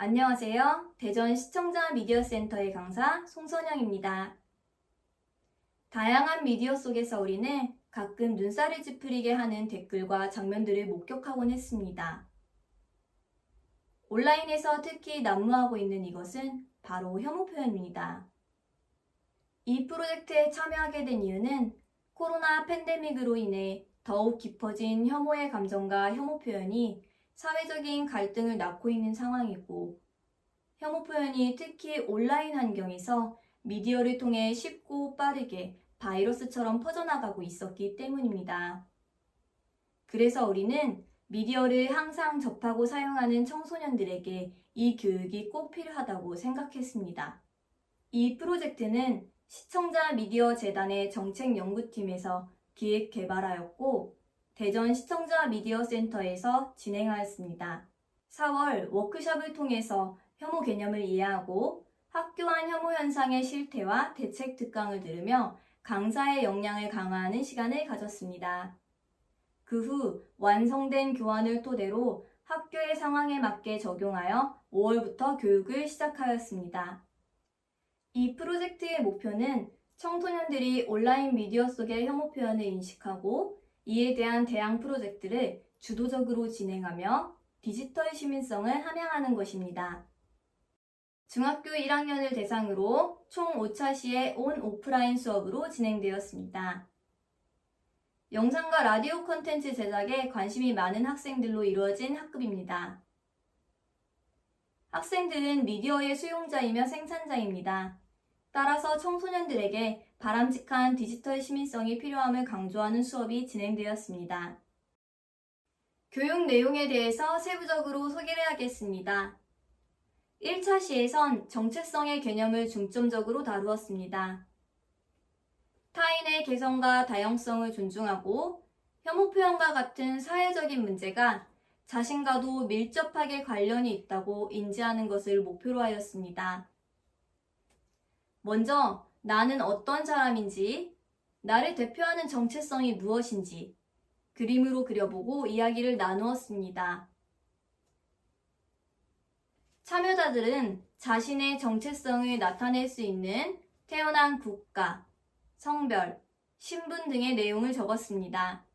안녕하세요. 대전 시청자 미디어센터의 강사 송선영입니다. 다양한 미디어 속에서 우리는 가끔 눈살을 찌푸리게 하는 댓글과 장면들을 목격하곤 했습니다. 온라인에서 특히 난무하고 있는 이것은 바로 혐오 표현입니다. 이 프로젝트에 참여하게 된 이유는 코로나 팬데믹으로 인해 더욱 깊어진 혐오의 감정과 혐오 표현이 사회적인 갈등을 낳고 있는 상황이고, 혐오 표현이 특히 온라인 환경에서 미디어를 통해 쉽고 빠르게 바이러스처럼 퍼져나가고 있었기 때문입니다. 그래서 우리는 미디어를 항상 접하고 사용하는 청소년들에게 이 교육이 꼭 필요하다고 생각했습니다. 이 프로젝트는 시청자 미디어 재단의 정책연구팀에서 기획 개발하였고, 대전 시청자 미디어 센터에서 진행하였습니다. 4월 워크숍을 통해서 혐오 개념을 이해하고 학교 안 혐오 현상의 실태와 대책 특강을 들으며 강사의 역량을 강화하는 시간을 가졌습니다. 그 후 완성된 교환을 토대로 학교의 상황에 맞게 적용하여 5월부터 교육을 시작하였습니다. 이 프로젝트의 목표는 청소년들이 온라인 미디어 속의 혐오 표현을 인식하고 이에 대한 대항 프로젝트를 주도적으로 진행하며 디지털 시민성을 함양하는 것입니다. 중학교 1학년을 대상으로 총 5차시의 온 오프라인 수업으로 진행되었습니다. 영상과 라디오 콘텐츠 제작에 관심이 많은 학생들로 이루어진 학급입니다. 학생들은 미디어의 수용자이며 생산자입니다. 따라서 청소년들에게 바람직한 디지털 시민성이 필요함을 강조하는 수업이 진행되었습니다. 교육 내용에 대해서 세부적으로 소개를 하겠습니다. 1차 시에선 정체성의 개념을 중점적으로 다루었습니다. 타인의 개성과 다양성을 존중하고 혐오 표현과 같은 사회적인 문제가 자신과도 밀접하게 관련이 있다고 인지하는 것을 목표로 하였습니다. 먼저 나는 어떤 사람인지, 나를 대표하는 정체성이 무엇인지 그림으로 그려보고 이야기를 나누었습니다. 참여자들은 자신의 정체성을 나타낼 수 있는 태어난 국가, 성별, 신분 등의 내용을 적었습니다.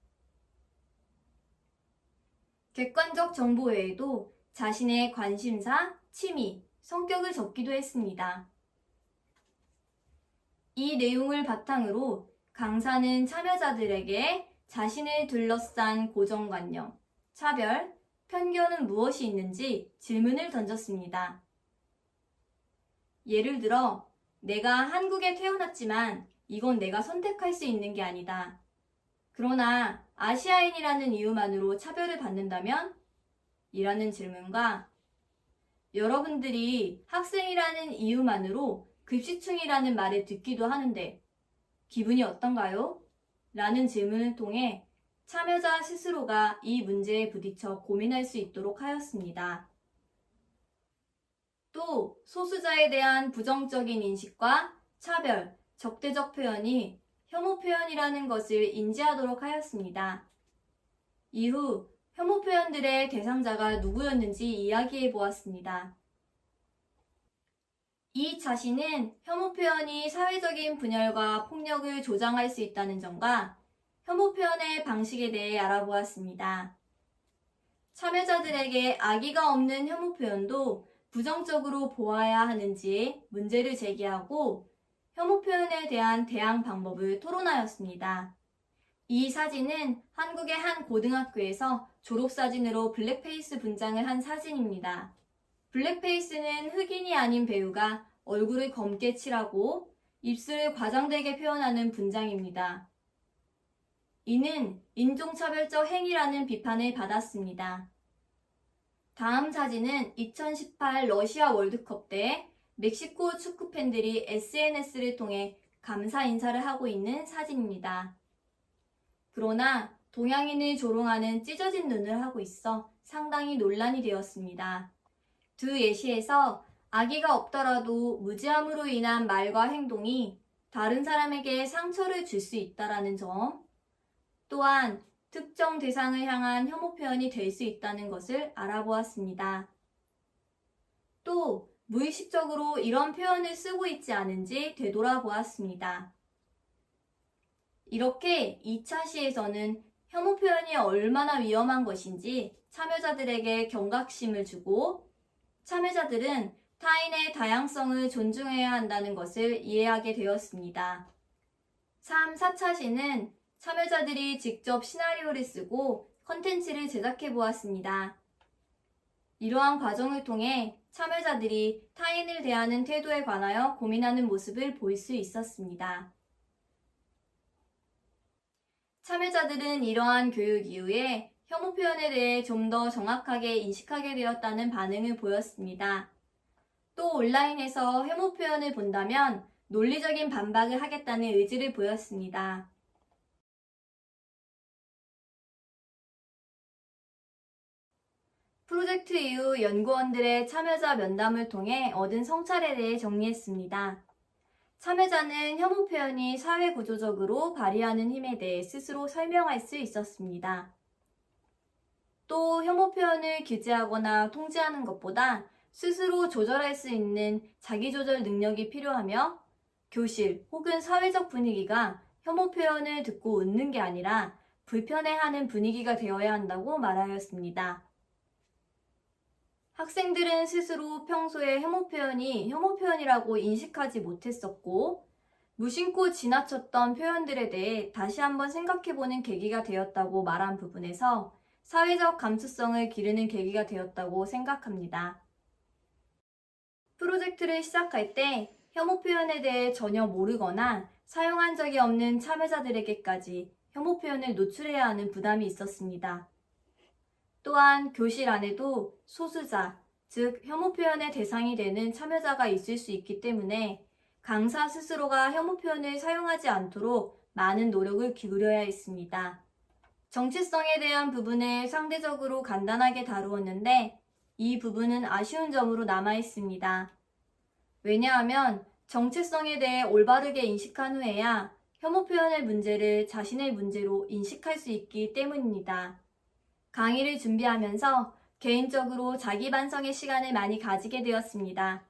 객관적 정보 외에도 자신의 관심사, 취미, 성격을 적기도 했습니다. 이 내용을 바탕으로 강사는 참여자들에게 자신을 둘러싼 고정관념, 차별, 편견은 무엇이 있는지 질문을 던졌습니다. 예를 들어, 내가 한국에 태어났지만 이건 내가 선택할 수 있는 게 아니다. 그러나 아시아인이라는 이유만으로 차별을 받는다면? 이라는 질문과 여러분들이 학생이라는 이유만으로 급식충이라는 말을 듣기도 하는데 기분이 어떤가요? 라는 질문을 통해 참여자 스스로가 이 문제에 부딪혀 고민할 수 있도록 하였습니다. 또 소수자에 대한 부정적인 인식과 차별, 적대적 표현이 혐오 표현이라는 것을 인지하도록 하였습니다. 이후 혐오 표현들의 대상자가 누구였는지 이야기해 보았습니다. 이 자신은 혐오 표현이 사회적인 분열과 폭력을 조장할 수 있다는 점과 혐오 표현의 방식에 대해 알아보았습니다. 참여자들에게 악의가 없는 혐오 표현도 부정적으로 보아야 하는지 문제를 제기하고 혐오 표현에 대한 대항 방법을 토론하였습니다. 이 사진은 한국의 한 고등학교에서 졸업사진으로 블랙페이스 분장을 한 사진입니다. 블랙페이스는 흑인이 아닌 배우가 얼굴을 검게 칠하고 입술을 과장되게 표현하는 분장입니다. 이는 인종차별적 행위라는 비판을 받았습니다. 다음 사진은 2018 러시아 월드컵 때 멕시코 축구 팬들이 SNS를 통해 감사 인사를 하고 있는 사진입니다. 그러나 동양인을 조롱하는 찢어진 눈을 하고 있어 상당히 논란이 되었습니다. 두 예시에서 악의가 없더라도 무지함으로 인한 말과 행동이 다른 사람에게 상처를 줄 수 있다는 점, 또한 특정 대상을 향한 혐오 표현이 될 수 있다는 것을 알아보았습니다. 또 무의식적으로 이런 표현을 쓰고 있지 않은지 되돌아보았습니다. 이렇게 2차 시에서는 혐오 표현이 얼마나 위험한 것인지 참여자들에게 경각심을 주고 참여자들은 타인의 다양성을 존중해야 한다는 것을 이해하게 되었습니다. 3, 4차 시는 참여자들이 직접 시나리오를 쓰고 컨텐츠를 제작해 보았습니다. 이러한 과정을 통해 참여자들이 타인을 대하는 태도에 관하여 고민하는 모습을 볼 수 있었습니다. 참여자들은 이러한 교육 이후에 혐오 표현에 대해 좀 더 정확하게 인식하게 되었다는 반응을 보였습니다. 또 온라인에서 혐오 표현을 본다면 논리적인 반박을 하겠다는 의지를 보였습니다. 프로젝트 이후 연구원들의 참여자 면담을 통해 얻은 성찰에 대해 정리했습니다. 참여자는 혐오 표현이 사회 구조적으로 발휘하는 힘에 대해 스스로 설명할 수 있었습니다. 또 혐오 표현을 규제하거나 통제하는 것보다 스스로 조절할 수 있는 자기조절 능력이 필요하며 교실 혹은 사회적 분위기가 혐오 표현을 듣고 웃는 게 아니라 불편해하는 분위기가 되어야 한다고 말하였습니다. 학생들은 스스로 평소에 혐오 표현이 혐오 표현이라고 인식하지 못했었고 무심코 지나쳤던 표현들에 대해 다시 한번 생각해보는 계기가 되었다고 말한 부분에서 사회적 감수성을 기르는 계기가 되었다고 생각합니다. 프로젝트를 시작할 때 혐오 표현에 대해 전혀 모르거나 사용한 적이 없는 참여자들에게까지 혐오 표현을 노출해야 하는 부담이 있었습니다. 또한 교실 안에도 소수자, 즉 혐오 표현의 대상이 되는 참여자가 있을 수 있기 때문에 강사 스스로가 혐오 표현을 사용하지 않도록 많은 노력을 기울여야 했습니다. 정체성에 대한 부분을 상대적으로 간단하게 다루었는데 이 부분은 아쉬운 점으로 남아 있습니다. 왜냐하면 정체성에 대해 올바르게 인식한 후에야 혐오 표현의 문제를 자신의 문제로 인식할 수 있기 때문입니다. 강의를 준비하면서 개인적으로 자기 반성의 시간을 많이 가지게 되었습니다.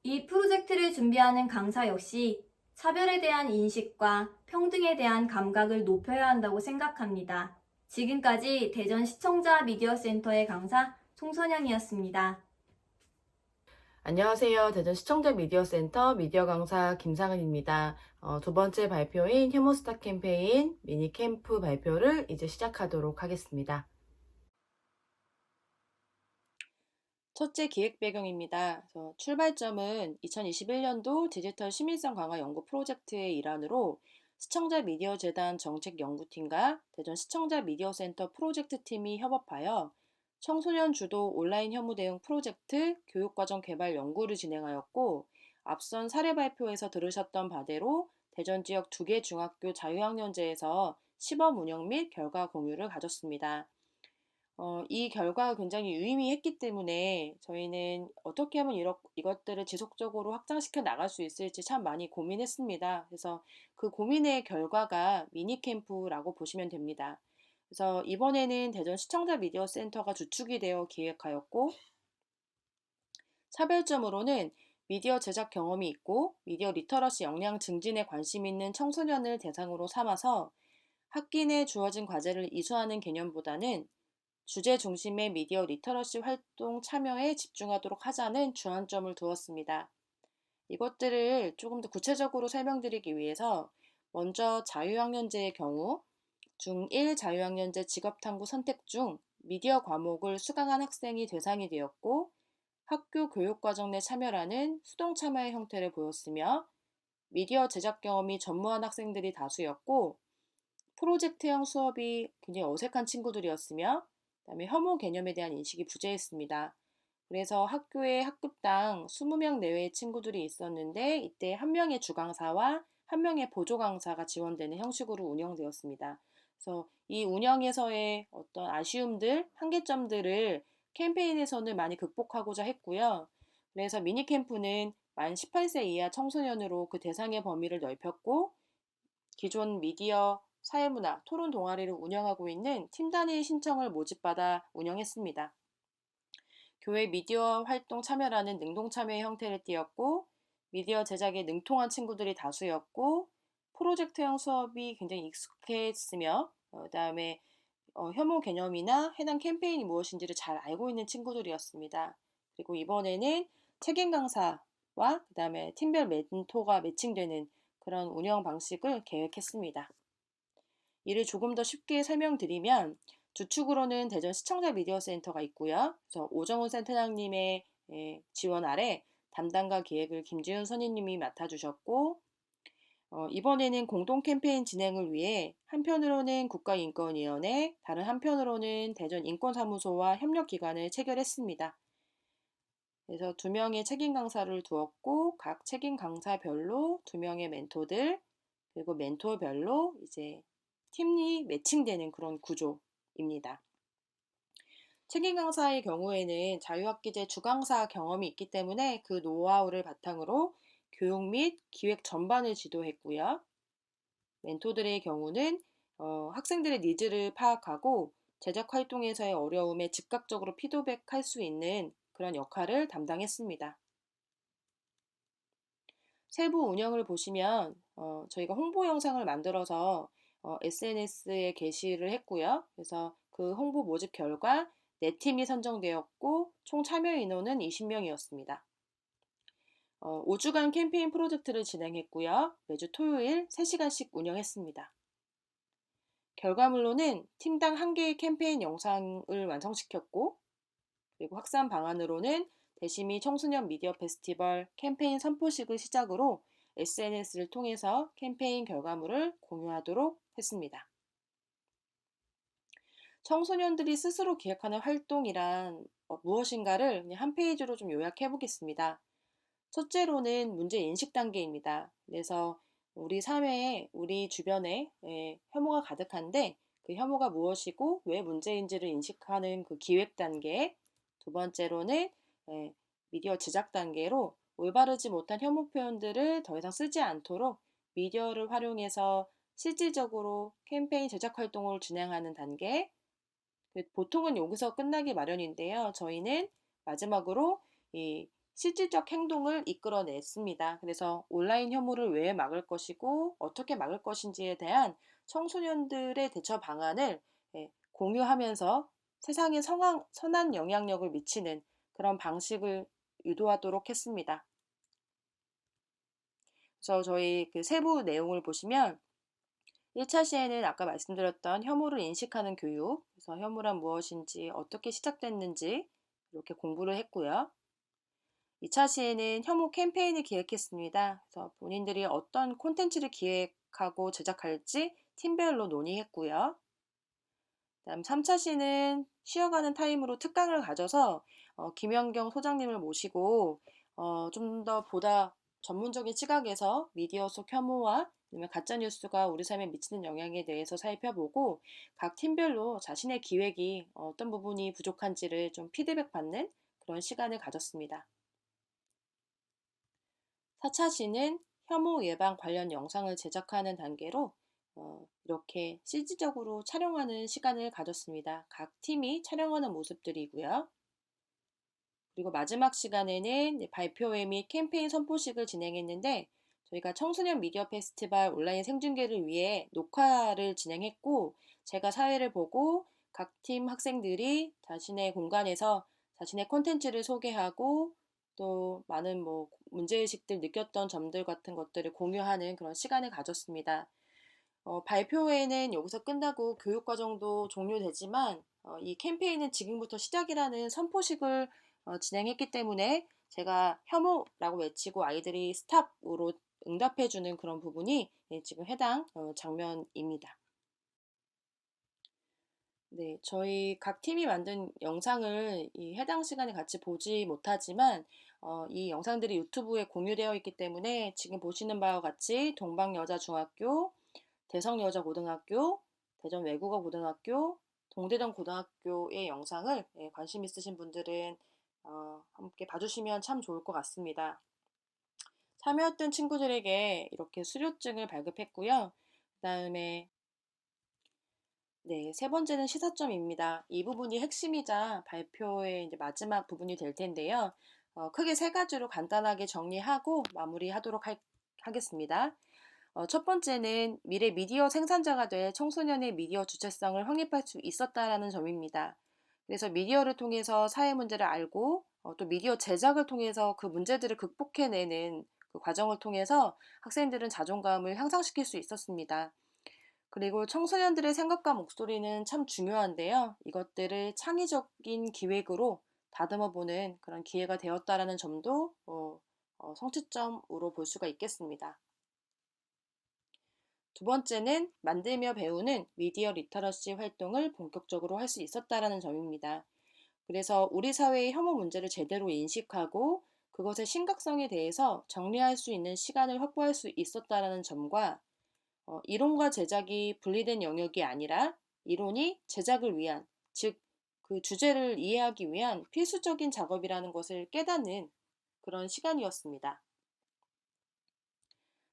이 프로젝트를 준비하는 강사 역시 차별에 대한 인식과 평등에 대한 감각을 높여야 한다고 생각합니다. 지금까지 대전 시청자 미디어센터의 강사 송선영이었습니다. 안녕하세요. 대전 시청자 미디어센터 미디어 강사 김상은입니다. 두 번째 발표인 혐오스타 캠페인 미니 캠프 발표를 이제 시작하도록 하겠습니다. 첫째 기획 배경입니다. 출발점은 2021년도 디지털 시민성 강화 연구 프로젝트의 일환으로 시청자 미디어 재단 정책 연구팀과 대전 시청자 미디어 센터 프로젝트 팀이 협업하여 청소년 주도 온라인 혐오 대응 프로젝트 교육과정 개발 연구를 진행하였고, 앞선 사례 발표에서 들으셨던 바대로 대전 지역 2개 중학교 자유학년제에서 시범 운영 및 결과 공유를 가졌습니다. 이 결과가 굉장히 유의미했기 때문에 저희는 어떻게 하면 이것들을 지속적으로 확장시켜 나갈 수 있을지 참 많이 고민했습니다. 그래서 그 고민의 결과가 미니캠프라고 보시면 됩니다. 그래서 이번에는 대전 시청자 미디어 센터가 주축이 되어 기획하였고, 차별점으로는 미디어 제작 경험이 있고 미디어 리터러시 역량 증진에 관심 있는 청소년을 대상으로 삼아서 학기 내 주어진 과제를 이수하는 개념보다는 주제 중심의 미디어 리터러시 활동 참여에 집중하도록 하자는 주안점을 두었습니다. 이것들을 조금 더 구체적으로 설명드리기 위해서 먼저 자유학년제의 경우 중1 자유학년제 직업탐구 선택 중 미디어 과목을 수강한 학생이 대상이 되었고, 학교 교육과정 내 참여라는 수동 참여의 형태를 보였으며 미디어 제작 경험이 전무한 학생들이 다수였고, 프로젝트형 수업이 굉장히 어색한 친구들이었으며, 그다음에 혐오 개념에 대한 인식이 부재했습니다. 그래서 학교에 학급당 20명 내외의 친구들이 있었는데, 이때 한 명의 주강사와 한 명의 보조강사가 지원되는 형식으로 운영되었습니다. 그래서 이 운영에서의 어떤 아쉬움들, 한계점들을 캠페인에서는 많이 극복하고자 했고요. 그래서 미니캠프는 만 18세 이하 청소년으로 그 대상의 범위를 넓혔고, 기존 미디어, 사회문화, 토론 동아리를 운영하고 있는 팀 단위 신청을 모집받아 운영했습니다. 교회 미디어 활동 참여라는 능동 참여의 형태를 띠었고, 미디어 제작에 능통한 친구들이 다수였고, 프로젝트형 수업이 굉장히 익숙했으며, 그다음에 혐오 개념이나 해당 캠페인이 무엇인지를 잘 알고 있는 친구들이었습니다. 그리고 이번에는 책임 강사와 그다음에 팀별 멘토가 매칭되는 그런 운영 방식을 계획했습니다. 이를 조금 더 쉽게 설명드리면 주축으로는 대전 시청자 미디어 센터가 있고요. 그래서 오정훈 센터장님의 지원 아래 담당과 기획을 김지훈 선임님이 맡아주셨고, 이번에는 공동 캠페인 진행을 위해 한편으로는 국가인권위원회, 다른 한편으로는 대전 인권사무소와 협력기관을 체결했습니다. 그래서 2명의 책임 강사를 두었고, 각 책임 강사별로 2명의 멘토들, 그리고 멘토별로 이제 팀이 매칭되는 그런 구조입니다. 책임 강사의 경우에는 자유학기제 주강사 경험이 있기 때문에 그 노하우를 바탕으로 교육 및 기획 전반을 지도했고요. 멘토들의 경우는 학생들의 니즈를 파악하고 제작 활동에서의 어려움에 즉각적으로 피드백할 수 있는 그런 역할을 담당했습니다. 세부 운영을 보시면 저희가 홍보 영상을 만들어서 SNS에 게시를 했고요. 그래서 그 홍보 모집 결과 4팀이 선정되었고 총 참여 인원은 20명이었습니다. 5주간 캠페인 프로젝트를 진행했고요. 매주 토요일 3시간씩 운영했습니다. 결과물로는 팀당 1개의 캠페인 영상을 완성시켰고, 그리고 확산 방안으로는 대시미 청소년 미디어 페스티벌 캠페인 선포식을 시작으로 SNS를 통해서 캠페인 결과물을 공유하도록 했습니다. 청소년들이 스스로 기획하는 활동이란 무엇인가를 그냥 한 페이지로 좀 요약해 보겠습니다. 첫째로는 문제 인식 단계입니다. 그래서 우리 사회에, 우리 주변에 혐오가 가득한데 그 혐오가 무엇이고 왜 문제인지를 인식하는 그 기획 단계. 2번째로는 미디어 제작 단계로 올바르지 못한 혐오 표현들을 더 이상 쓰지 않도록 미디어를 활용해서 실질적으로 캠페인 제작 활동을 진행하는 단계. 보통은 여기서 끝나기 마련인데요. 저희는 마지막으로 이 실질적 행동을 이끌어냈습니다. 그래서 온라인 혐오를 왜 막을 것이고 어떻게 막을 것인지에 대한 청소년들의 대처 방안을 공유하면서 세상에 선한 영향력을 미치는 그런 방식을 유도하도록 했습니다. 그래서 저희 그 세부 내용을 보시면 1차 시에는 아까 말씀드렸던 혐오를 인식하는 교육, 그래서 혐오란 무엇인지, 어떻게 시작됐는지 이렇게 공부를 했고요. 2차 시에는 혐오 캠페인을 기획했습니다. 그래서 본인들이 어떤 콘텐츠를 기획하고 제작할지 팀별로 논의했고요. 다음 3차 시는 쉬어가는 타임으로 특강을 가져서 김연경 소장님을 모시고 좀 더 보다 전문적인 시각에서 미디어 속 혐오와 아니면 가짜뉴스가 우리 삶에 미치는 영향에 대해서 살펴보고 각 팀별로 자신의 기획이 어떤 부분이 부족한지를 좀 피드백 받는 그런 시간을 가졌습니다. 4차 시는 혐오 예방 관련 영상을 제작하는 단계로 이렇게 실질적으로 촬영하는 시간을 가졌습니다. 각 팀이 촬영하는 모습들이고요. 그리고 마지막 시간에는 발표회 및 캠페인 선포식을 진행했는데 저희가 청소년 미디어 페스티벌 온라인 생중계를 위해 녹화를 진행했고 제가 사회를 보고 각 팀 학생들이 자신의 공간에서 자신의 콘텐츠를 소개하고 또 많은 문제의식들 느꼈던 점들 같은 것들을 공유하는 그런 시간을 가졌습니다. 발표회는 여기서 끝나고 교육과정도 종료되지만 이 캠페인은 지금부터 시작이라는 선포식을 진행했기 때문에 제가 혐오라고 외치고 아이들이 스탑으로 응답해주는 그런 부분이 지금 해당 장면입니다. 네, 저희 각 팀이 만든 영상을 이 해당 시간에 같이 보지 못하지만 이 영상들이 유튜브에 공유되어 있기 때문에 지금 보시는 바와 같이 동방여자중학교, 대성여자고등학교, 대전외국어고등학교, 동대전 고등학교의 영상을 관심 있으신 분들은 함께 봐주시면 참 좋을 것 같습니다. 참여했던 친구들에게 이렇게 수료증을 발급했고요. 그다음에 네, 세 번째는 시사점입니다. 이 부분이 핵심이자 발표의 이제 마지막 부분이 될 텐데요. 크게 세 가지로 간단하게 정리하고 마무리하도록 하겠습니다. 첫 번째는 미래 미디어 생산자가 될 청소년의 미디어 주체성을 확립할 수 있었다라는 점입니다. 그래서 미디어를 통해서 사회 문제를 알고 또 미디어 제작을 통해서 그 문제들을 극복해내는 그 과정을 통해서 학생들은 자존감을 향상시킬 수 있었습니다. 그리고 청소년들의 생각과 목소리는 참 중요한데요. 이것들을 창의적인 기획으로 다듬어보는 그런 기회가 되었다라는 점도 성취점으로 볼 수가 있겠습니다. 두 번째는 만들며 배우는 미디어 리터러시 활동을 본격적으로 할 수 있었다라는 점입니다. 그래서 우리 사회의 혐오 문제를 제대로 인식하고 그것의 심각성에 대해서 정리할 수 있는 시간을 확보할 수 있었다라는 점과 이론과 제작이 분리된 영역이 아니라 이론이 제작을 위한, 즉, 그 주제를 이해하기 위한 필수적인 작업이라는 것을 깨닫는 그런 시간이었습니다.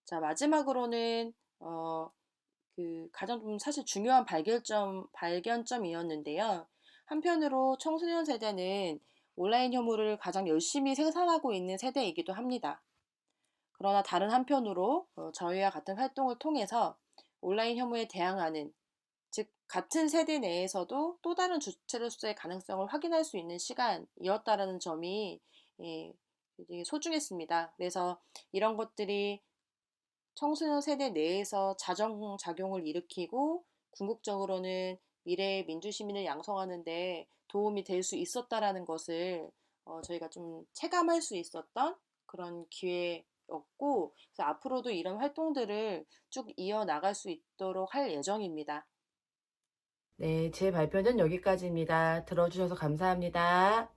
자, 마지막으로는, 그 가장 좀 사실 중요한 발견점이었는데요. 한편으로 청소년 세대는 온라인 혐오를 가장 열심히 생산하고 있는 세대이기도 합니다. 그러나 다른 한편으로 저희와 같은 활동을 통해서 온라인 혐오에 대항하는, 즉 같은 세대 내에서도 또 다른 주체로서의 가능성을 확인할 수 있는 시간이었다라는 점이 예, 되게 소중했습니다. 그래서 이런 것들이 청소년 세대 내에서 자정작용을 일으키고 궁극적으로는 미래의 민주시민을 양성하는 데 도움이 될 수 있었다라는 것을 저희가 좀 체감할 수 있었던 그런 기회였고, 그래서 앞으로도 이런 활동들을 쭉 이어나갈 수 있도록 할 예정입니다. 네, 제 발표는 여기까지입니다. 들어주셔서 감사합니다.